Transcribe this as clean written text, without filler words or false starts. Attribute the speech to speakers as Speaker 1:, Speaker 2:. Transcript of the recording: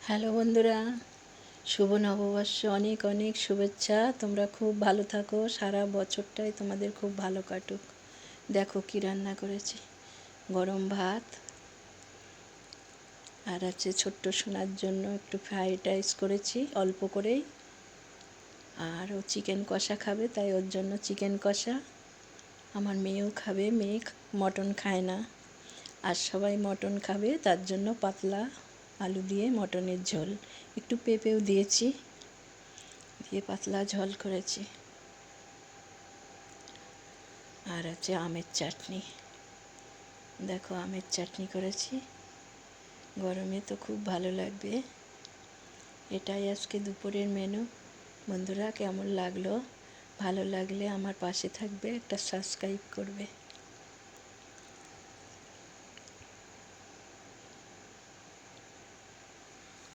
Speaker 1: Hello বন্ধুরা, শুভ নববর্ষ, অনেক অনেক শুভেচ্ছা। তোমরা খুব ভালো থাকো, সারা বছরটাই তোমাদের খুব ভালো কাটুক। দেখো কি রান্না করেছি, গরম ভাত আর আছে ছোট্ট সোনার জন্য একটু ফ্রাইড রাইস করেছি অল্প করেই। আর ও চিকেন কষা খাবে, তাই ওর জন্য চিকেন কষা। আমার মেয়েও খাবে, মেয়ে মটন খায় না, আর সবাই মটন খাবে, তার জন্য পাতলা আলু দিয়ে মটনের ঝোল, একটু পেঁপেও দিয়েছি, দিয়ে পাতলা ঝোল করেছি। আর আছে আমের চাটনি, দেখো আমের চাটনি করেছি, গরমে তো খুব ভালো লাগবে। এটাই আজকে দুপুরের মেনু। বন্ধুরা, কেমন লাগলো? ভালো লাগলে আমার পাশে থাকবে, একটা সাবস্ক্রাইব করবে।